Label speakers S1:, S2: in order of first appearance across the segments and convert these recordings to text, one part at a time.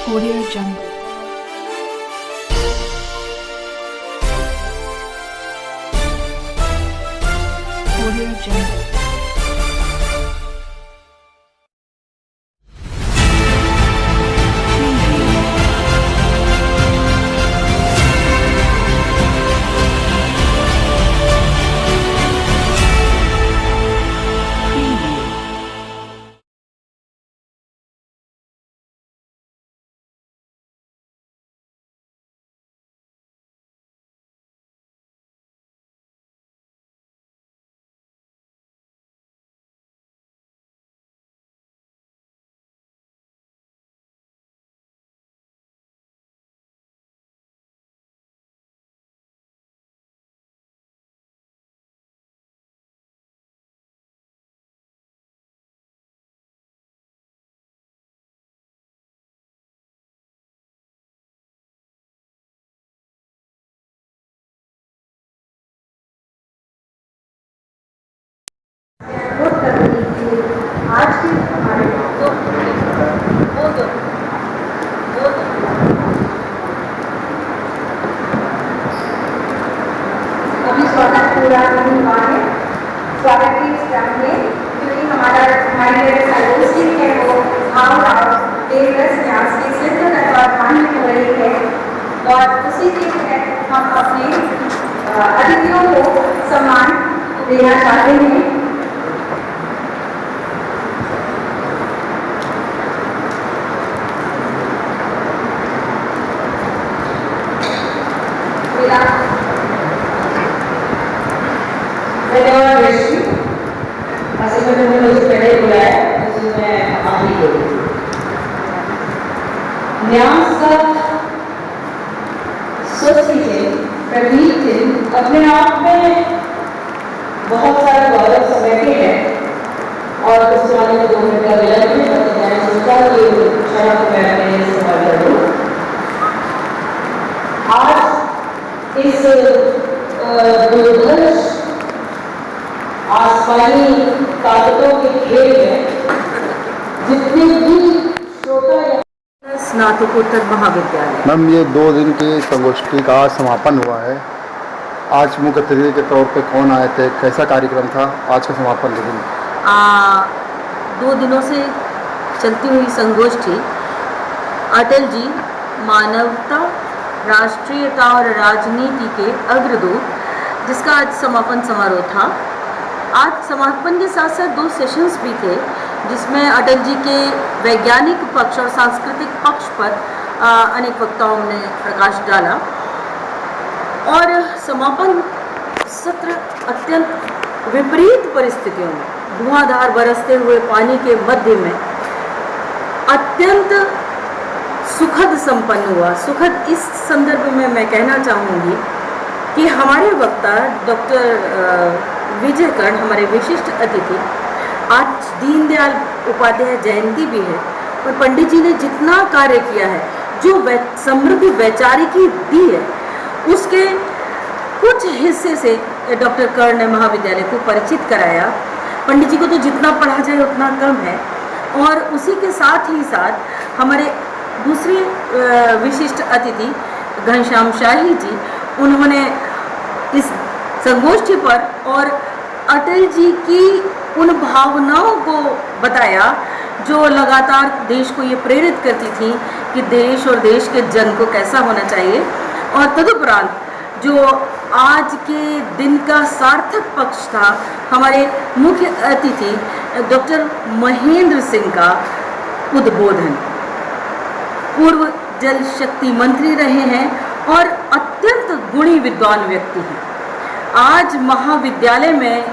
S1: Audio Jungle. Audio Jungle.
S2: आज के हमारे अभी स्वागत पूरा नहीं हुआ है। स्वागत की स्टार्ट में क्योंकि हमारे संगोष्ठी है वो देवरस न्यास के सिद्ध तत्वाधान में हो रही है और उसी के तहत हम अपने अतिथियों को सम्मान देना चाहते हैं।
S3: धन्यवाद ऋषि। असल में तुमने मुझे पहले बुलाया इसलिए मैं आगे बोली। न्यास का प्रतीक चिन्ह अपने आप में बहुत सारा गौरव समेटे हैं और उस वाले में 2 मिनट का विलंब है तो मैंने सोचा कि शर्त मैं अपने इस्तेमाल कर लूँ। आज इस दुर्धर्ष आसमानी ताकतों के खेल में जितने भी श्रोता स्नातकोत्तर महाविद्यालय।
S4: मैम, ये 2 दिन की संगोष्ठी का समापन हुआ है। आज मुख्य अतिथि के तौर पे कौन आए थे, कैसा कार्यक्रम था आज का समापन के दिन?
S5: 2 दिनों से चलती हुई संगोष्ठी अटल जी मानवता, राष्ट्रीयता और राजनीति के अग्रदूत, जिसका आज समापन समारोह था। आज समापन के साथ साथ 2 सेशंस भी थे जिसमें अटल जी के वैज्ञानिक पक्ष और सांस्कृतिक पक्ष पर अनेक वक्ताओं ने प्रकाश डाला और समापन सत्र अत्यंत विपरीत परिस्थितियों में धुआंधार बरसते हुए पानी के मध्य में अत्यंत सुखद संपन्न हुआ। सुखद इस संदर्भ में मैं कहना चाहूँगी कि हमारे वक्ता डॉक्टर विजय कर्ण, हमारे विशिष्ट अतिथि, आज दीनदयाल उपाध्याय जयंती भी है और पंडित जी ने जितना कार्य किया है, जो समृद्ध वैचारिकी दी है, उसके कुछ हिस्से से डॉक्टर कर्ण ने महाविद्यालय को परिचित कराया। पंडित जी को तो जितना पढ़ा जाए उतना कम है। और उसी के साथ ही साथ हमारे दूसरे विशिष्ट अतिथि घनश्याम शाही जी, उन्होंने इस संगोष्ठी पर और अटल जी की उन भावनाओं को बताया जो लगातार देश को ये प्रेरित करती थी कि देश और देश के जन को कैसा होना चाहिए। और तदुपरांत जो आज के दिन का सार्थक पक्ष था, हमारे मुख्य अतिथि डॉक्टर महेंद्र सिंह का उद्बोधन। पूर्व जल शक्ति मंत्री रहे हैं और अत्यंत गुणी विद्वान व्यक्ति हैं। आज महाविद्यालय में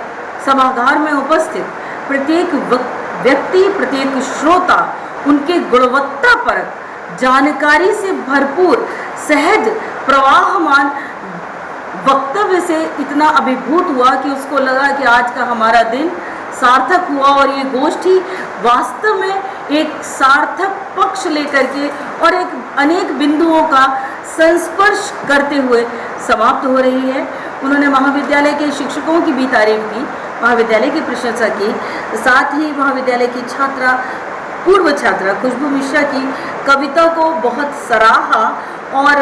S5: सभागार में उपस्थित प्रत्येक व्यक्ति, प्रत्येक श्रोता उनके गुणवत्तापरक जानकारी से भरपूर सहज प्रवाहमान वक्तव्य से इतना अभिभूत हुआ कि उसको लगा कि आज का हमारा दिन सार्थक हुआ और ये गोष्ठी वास्तव में एक सार्थक पक्ष लेकर के और एक अनेक बिंदुओं का संस्पर्श करते हुए समाप्त हो रही है। उन्होंने महाविद्यालय के शिक्षकों की भी तारीफ की, महाविद्यालय की प्रशंसा की, साथ ही महाविद्यालय की छात्रा पूर्व छात्रा खुशबू मिश्रा की कविता को बहुत सराहा और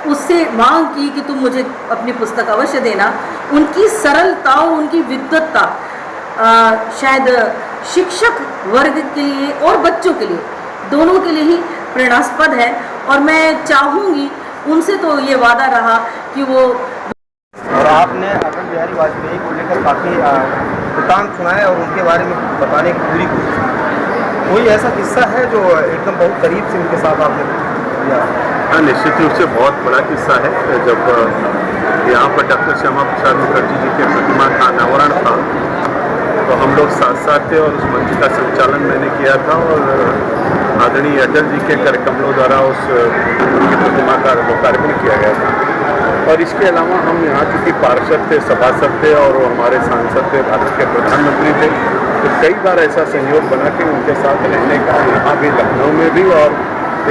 S5: उससे मांग की कि तुम मुझे अपनी पुस्तक अवश्य देना। उनकी सरलता और उनकी विद्वत्ता शायद शिक्षक वर्ग के लिए और बच्चों के लिए, दोनों के लिए ही प्रेरणास्पद है। और मैं चाहूँगी उनसे, तो ये वादा रहा कि वो,
S6: और आपने अटल बिहारी वाजपेयी को लेकर काफ़ी वृत्तांत सुनाए और उनके बारे में बताने की पूरी कोशिश की। कोई ऐसा किस्सा है जो एकदम बहुत करीब से उनके साथ आपने किया?
S7: हाँ, निश्चित रूप से बहुत बड़ा किस्सा है। जब यहाँ पर डॉक्टर श्यामा प्रसाद मुखर्जी जी के प्रतिमा का अनावरण था तो हम लोग साथ साथ थे और उस मंच का संचालन मैंने किया था और आदरणीय अटल जी के कार्यक्रमों द्वारा उनकी प्रतिमा का लोकार्पण किया गया था। और इसके अलावा हम यहाँ चूँकि पार्षद थे, सभासद थे और वो हमारे सांसद थे, भारत के प्रधानमंत्री थे, तो कई बार ऐसा संयोग बना कि उनके साथ रहने का, यहाँ भी लखनऊ में भी और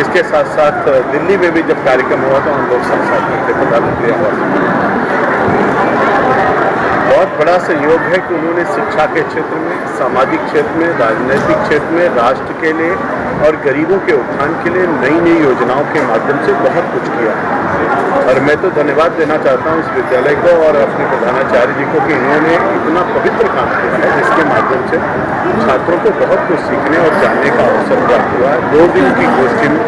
S7: इसके साथ साथ दिल्ली में भी जब कार्यक्रम हुआ तो हम लोग साथ साथ में थे प्रधानमंत्री आवास में। बहुत बड़ा सहयोग है कि उन्होंने शिक्षा के क्षेत्र में, सामाजिक क्षेत्र में, राजनीतिक क्षेत्र में, राष्ट्र के लिए और गरीबों के उत्थान के लिए नई नई योजनाओं के माध्यम से बहुत कुछ किया। और मैं तो धन्यवाद देना चाहता हूँ इस विद्यालय को और अपने प्रधानाचार्य जी को कि इन्होंने इतना पवित्र काम किया है जिसके माध्यम से छात्रों को बहुत कुछ सीखने और जानने का अवसर प्राप्त हुआ है। 2 दिन की गोष्ठी में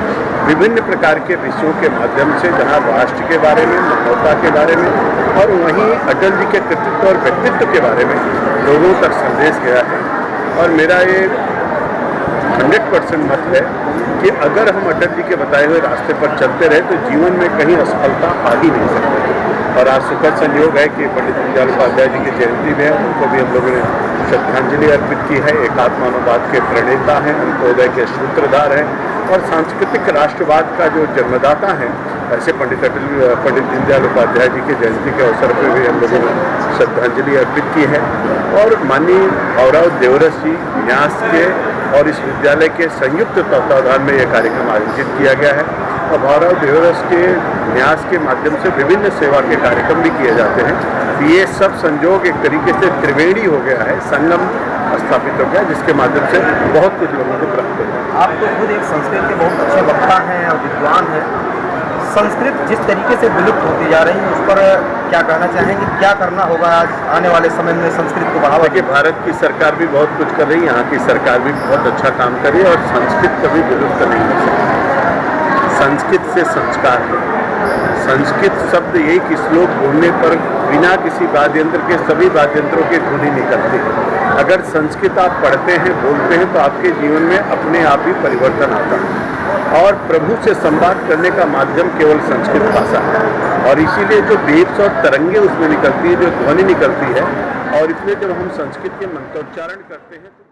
S7: विभिन्न प्रकार के विषयों के माध्यम से, जहाँ राष्ट्र के बारे में, मानवता के बारे में और वहीं अटल जी के कृतित्व और व्यक्तित्व के बारे में लोगों तक संदेश गया है। और मेरा ये 100% मत है कि अगर हम अटल जी के बताए हुए रास्ते पर चलते रहे तो जीवन में कहीं असफलता आ ही नहीं सकती। और आज सुखद संयोग है कि पंडित दीनदयाल उपाध्याय जी की जयंती में उनको भी हम लोगों ने श्रद्धांजलि अर्पित की है। एकात्म मानववाद के प्रणेता हैं, अंत्योदय के सूत्रधार हैं और सांस्कृतिक राष्ट्रवाद का जो जन्मदाता हैं, ऐसे पंडित दीनदयाल उपाध्याय जी के जयंती के अवसर पर भी हम लोगों ने श्रद्धांजलि अर्पित की है। और माननीय भावराव देवरस जी न्यास के और इस विद्यालय के संयुक्त तत्वाधान में यह कार्यक्रम आयोजित किया गया है। और भावराव देवरस के न्यास के माध्यम से विभिन्न सेवा के कार्यक्रम भी किए जाते हैं। ये सब संयोग एक तरीके से त्रिवेणी हो गया है, संगम स्थापित हो गया, जिसके माध्यम से बहुत कुछ लोगों को प्राप्त हुआ।
S6: आप तो खुद एक संस्कृत के बहुत अच्छे वक्ता हैं और विद्वान हैं। संस्कृत जिस तरीके से विलुप्त होती जा रही है उस पर क्या कहना चाहेंगे? क्या करना होगा आज आने वाले समय में संस्कृत को बढ़ावा?
S7: देखिए, भारत की सरकार भी बहुत कुछ कर रही है, यहाँ की सरकार भी बहुत अच्छा काम कर रही है और संस्कृत कभी विलुप्त नहीं हो सकती। संस्कृत से संस्कार है। संस्कृत शब्द एक श्लोक बोलने पर बिना किसी वाद्य यंत्र के सभी वाद्य यंत्रों की ध्वनि निकलती है। अगर संस्कृत आप पढ़ते हैं, बोलते हैं तो आपके जीवन में अपने आप ही परिवर्तन आता है। और प्रभु से संवाद करने का माध्यम केवल संस्कृत भाषा है और इसीलिए जो वेव्स और तरंगे उसमें निकलती है, जो ध्वनि निकलती है, और इसलिए जब हम संस्कृत के मंत्रोच्चारण करते हैं तो